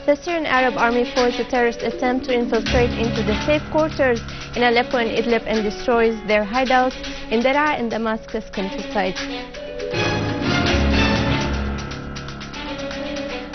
The Syrian Arab Army foils a terrorist attempt to infiltrate into the safe quarters in Aleppo and Idlib and destroys their hideouts in Daraa and Damascus countryside.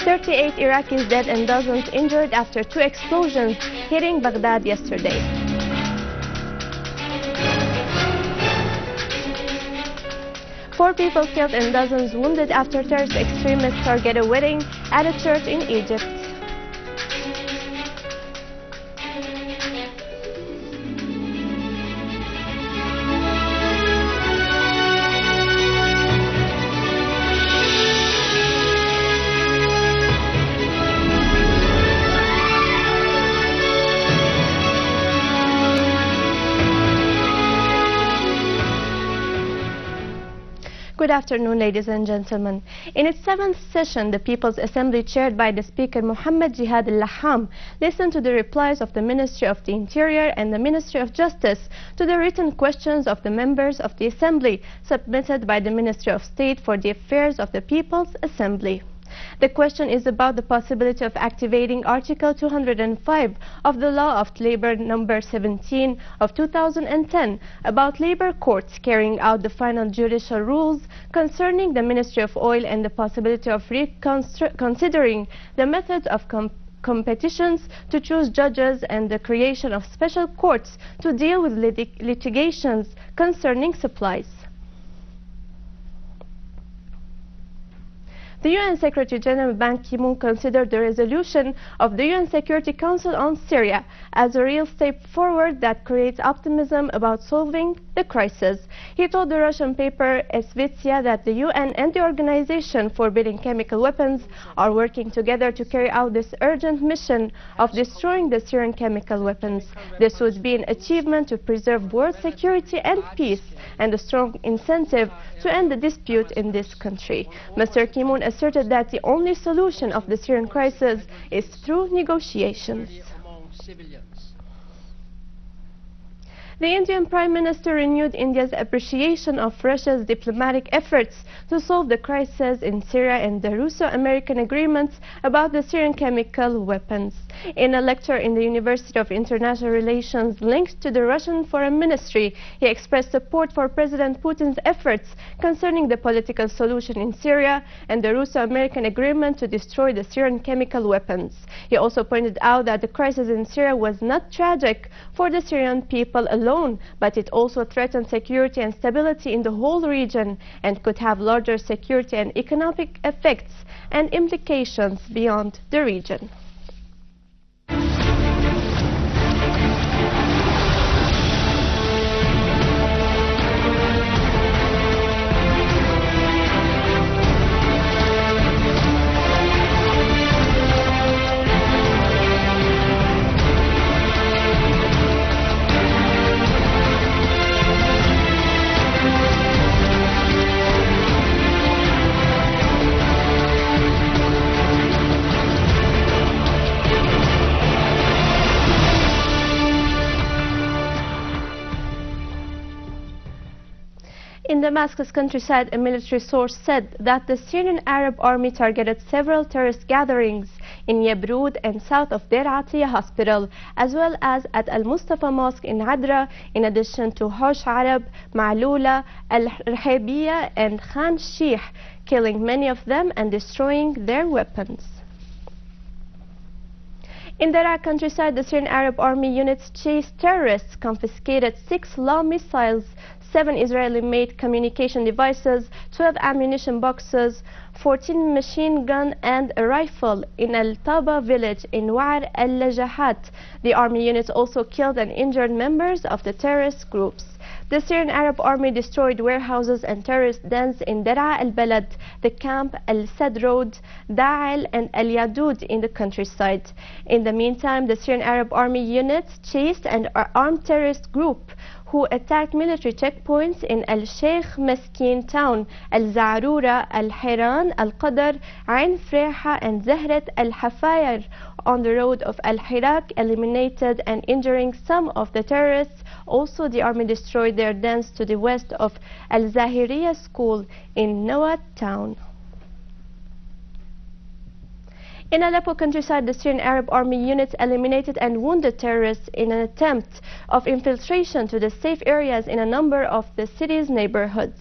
38 Iraqis dead and dozens injured after 2 explosions hitting Baghdad yesterday. Four people killed and dozens wounded after terrorist extremists target a wedding at a church in Egypt. Good afternoon, ladies and gentlemen. In its 7th session, the People's Assembly, chaired by the Speaker Mohammed Jihad al-Laham, listened to the replies of the Ministry of the Interior and the Ministry of Justice to the written questions of the members of the Assembly submitted by the Ministry of State for the Affairs of the People's Assembly. The question is about the possibility of activating Article 205 of the Law of Labor number 17 of 2010 about labor courts carrying out the final judicial rules concerning the Ministry of Oil and the possibility of considering the method of competitions to choose judges and the creation of special courts to deal with litigations concerning supplies. The UN Secretary General Ban Ki-moon considered the resolution of the UN Security Council on Syria as a real step forward that creates optimism about solving the crisis. He told the Russian paper Svetsya that the UN and the Organization Forbidding Chemical Weapons are working together to carry out this urgent mission of destroying the Syrian chemical weapons. This would be an achievement to preserve world security and peace and a strong incentive to end the dispute in this country. Mr. Ki-moon asserted that the only solution of the Syrian crisis is through negotiations. The Indian Prime Minister renewed India's appreciation of Russia's diplomatic efforts to solve the crisis in Syria and the Russo-American agreements about the Syrian chemical weapons. In a lecture in the University of International Relations linked to the Russian Foreign Ministry, he expressed support for President Putin's efforts concerning the political solution in Syria and the Russo-American agreement to destroy the Syrian chemical weapons. He also pointed out that the crisis in Syria was not tragic for the Syrian people alone, but it also threatened security and stability in the whole region and could have larger security and economic effects and implications beyond the region. In Damascus countryside, a military source said that the Syrian Arab Army targeted several terrorist gatherings in Yabrud and south of Deir Atiyah Hospital, as well as at Al-Mustafa Mosque in Adra, in addition to Hosh Arab, Ma'lula, Al-Rahabiyah and Khan Sheikh, killing many of them and destroying their weapons. In the Iraq countryside, the Syrian Arab Army units chased terrorists, confiscated 6 law missiles, 7 Israeli-made communication devices, 12 ammunition boxes, 14 machine gun and a rifle in Al-Taba village in Wa'ar al-Lajahat. The army units also killed and injured members of the terrorist groups. The Syrian Arab Army destroyed warehouses and terrorist dens in Daraa al-Balad, the camp, Al-Sad Road, Da'al and Al-Yadud in the countryside. In the meantime, the Syrian Arab Army units chased an armed terrorist group who attacked military checkpoints in Al-Sheikh Meskin town, Al-Zarura, Al-Hiran, Al-Qadr, Ain Freha and Zahrat Al-Hafayr on the road of Al-Hirak, eliminated and injuring some of the terrorists. Also, the army destroyed their dens to the west of Al-Zahiriya school in Nawat town. In Aleppo countryside, the Syrian Arab Army units eliminated and wounded terrorists in an attempt of infiltration to the safe areas in a number of the city's neighborhoods.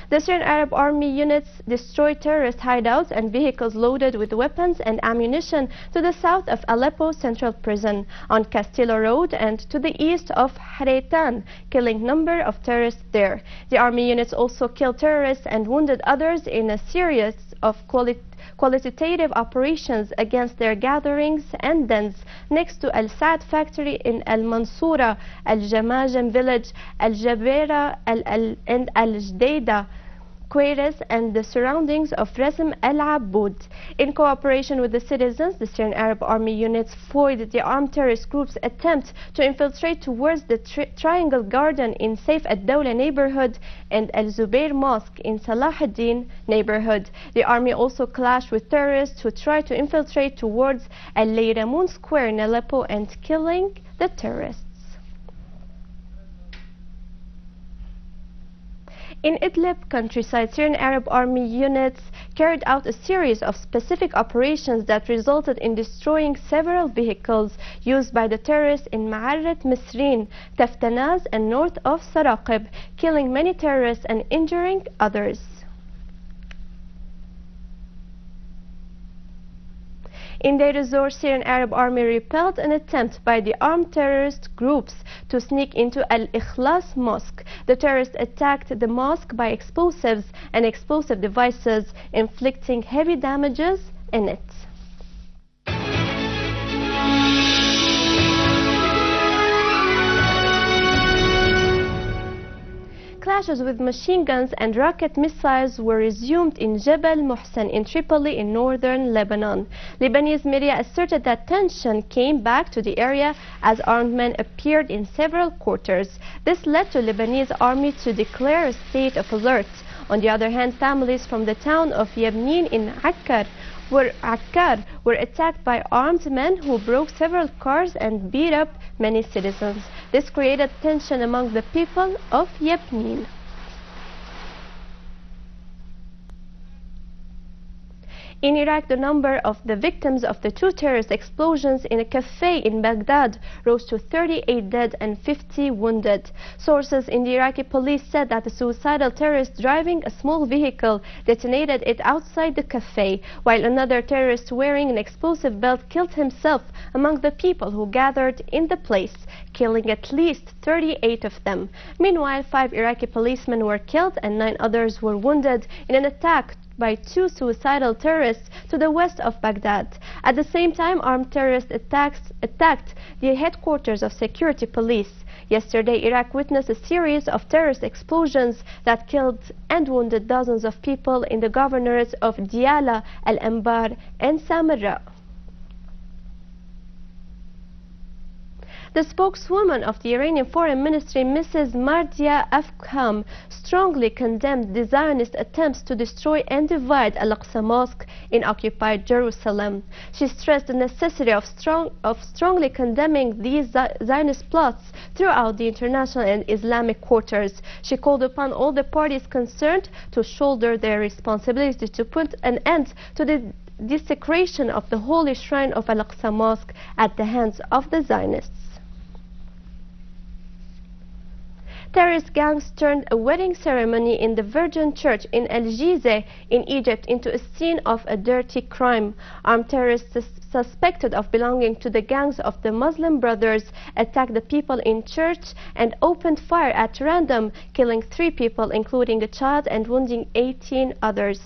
The Syrian Arab Army units destroyed terrorist hideouts and vehicles loaded with weapons and ammunition to the south of Aleppo Central Prison, on Castillo Road, and to the east of Hareitan, killing a number of terrorists there. The army units also killed terrorists and wounded others in a series of qualitative operations against their gatherings and dens next to Al Saad factory in Al Mansoura, Al Jamajam village, Al Jabera, and Al Jdeida, Queiris, and the surroundings of Razm Al Aboud. In cooperation with the citizens, the Syrian Arab Army units foiled the armed terrorist group's attempt to infiltrate towards the Triangle Garden in Saif ad-Dawla neighborhood and Al Zubair Mosque in Salah ad-Din neighborhood. The army also clashed with terrorists who tried to infiltrate towards Al Layramoun Square in Aleppo and killing the terrorists. In Idlib countryside, Syrian Arab Army units carried out a series of specific operations that resulted in destroying several vehicles used by the terrorists in Ma'arrat Misrin, Taftanaz, and north of Saraqib, killing many terrorists and injuring others. In Deir ez-Zor, Syrian Arab Army repelled an attempt by the armed terrorist groups to sneak into Al-Ikhlas Mosque. The terrorists attacked the mosque by explosives and explosive devices, inflicting heavy damages in it. Clashes with machine guns and rocket missiles were resumed in Jebel Mohsen in Tripoli in northern Lebanon. Lebanese media asserted that tension came back to the area as armed men appeared in several quarters. This led the Lebanese army to declare a state of alert. On the other hand, families from the town of Yabnin in Akkar were attacked by armed men who broke several cars and beat up many citizens. This created tension among the people of Yabnin. In Iraq, the number of the victims of the two terrorist explosions in a cafe in Baghdad rose to 38 dead and 50 wounded. Sources in the Iraqi police said that a suicidal terrorist driving a small vehicle detonated it outside the cafe, while another terrorist wearing an explosive belt killed himself among the people who gathered in the place, killing at least 38 of them. Meanwhile, 5 Iraqi policemen were killed and 9 others were wounded in an attack by 2 suicidal terrorists to the west of Baghdad. At the same time, armed terrorist attacks attacked the headquarters of security police. Yesterday, Iraq witnessed a series of terrorist explosions that killed and wounded dozens of people in the governorates of Diyala, Al-Anbar, and Samarra. The spokeswoman of the Iranian Foreign Ministry, Mrs. Mardia Afkham, strongly condemned the Zionist attempts to destroy and divide Al-Aqsa Mosque in occupied Jerusalem. She stressed the necessity of strongly condemning these Zionist plots throughout the international and Islamic quarters. She called upon all the parties concerned to shoulder their responsibility to put an end to the desecration of the holy shrine of Al-Aqsa Mosque at the hands of the Zionists. Terrorist gangs turned a wedding ceremony in the Virgin Church in El Gizeh in Egypt into a scene of a dirty crime. Armed terrorists suspected of belonging to the gangs of the Muslim Brothers attacked the people in church and opened fire at random, killing 3 people, including a child, and wounding 18 others.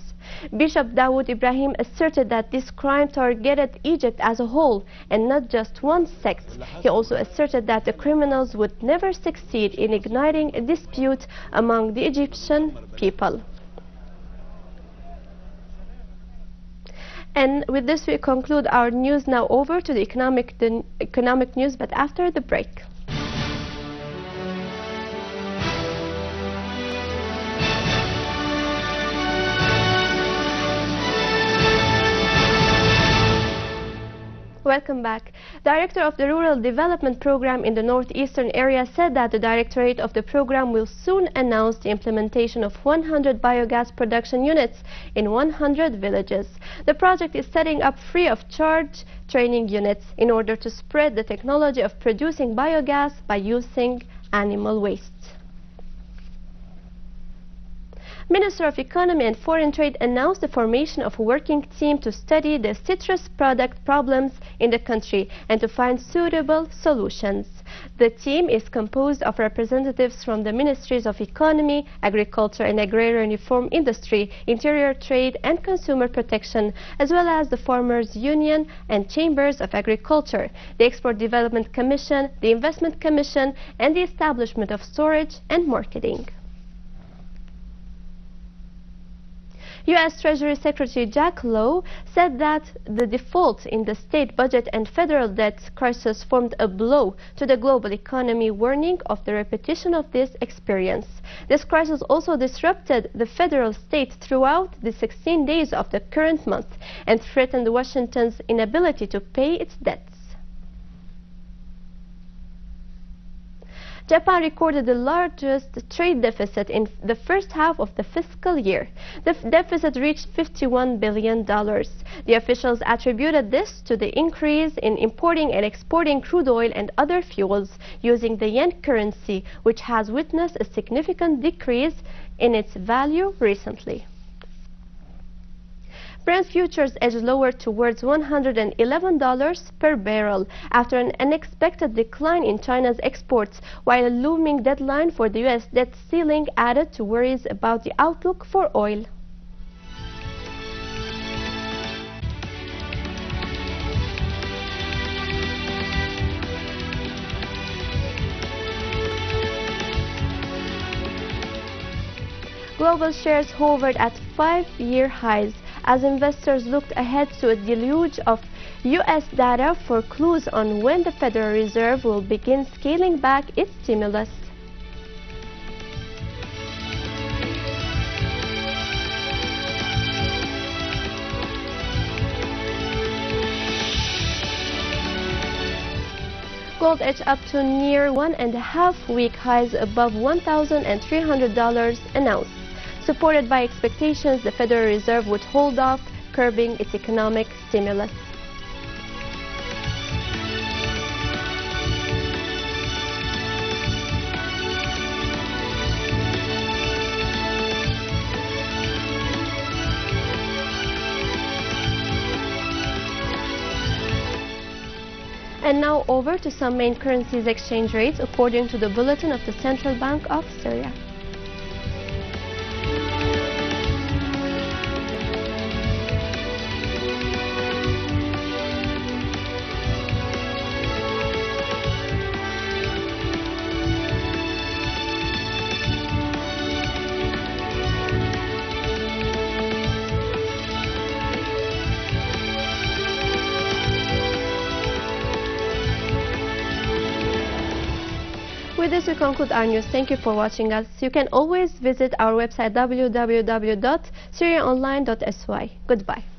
Bishop Dawood Ibrahim asserted that this crime targeted Egypt as a whole and not just one sect. He also asserted that the criminals would never succeed in igniting a dispute among the Egyptian people. And with this we conclude our news. Now over to the economic news, but after the break. Welcome back. Director of the Rural Development Program in the Northeastern area said that the Directorate of the program will soon announce the implementation of 100 biogas production units in 100 villages. The project is setting up free of charge training units in order to spread the technology of producing biogas by using animal waste. Minister of Economy and Foreign Trade announced the formation of a working team to study the citrus product problems in the country and to find suitable solutions. The team is composed of representatives from the Ministries of Economy, Agriculture and Agrarian Reform Industry, Interior Trade and Consumer Protection, as well as the Farmers Union and Chambers of Agriculture, the Export Development Commission, the Investment Commission, and the establishment of storage and marketing. U.S. Treasury Secretary Jack Lowe said that the default in the state budget and federal debt crisis formed a blow to the global economy, warning of the repetition of this experience. This crisis also disrupted the federal state throughout the 16 days of the current month and threatened Washington's inability to pay its debts. Japan recorded the largest trade deficit in the first half of the fiscal year. The deficit reached $51 billion. The officials attributed this to the increase in importing and exporting crude oil and other fuels using the yen currency, which has witnessed a significant decrease in its value recently. Brent futures edged lower towards $111 per barrel after an unexpected decline in China's exports, while a looming deadline for the U.S. debt ceiling added to worries about the outlook for oil. Global shares hovered at 5-year highs as investors looked ahead to a deluge of U.S. data for clues on when the Federal Reserve will begin scaling back its stimulus. Gold edged up to near 1.5-week highs above $1,300 an ounce. Supported by expectations the Federal Reserve would hold off curbing its economic stimulus. And now over to some main currencies exchange rates according to the bulletin of the Central Bank of Syria. With this, we conclude our news. Thank you for watching us. You can always visit our website www.syrianonline.sy. Goodbye.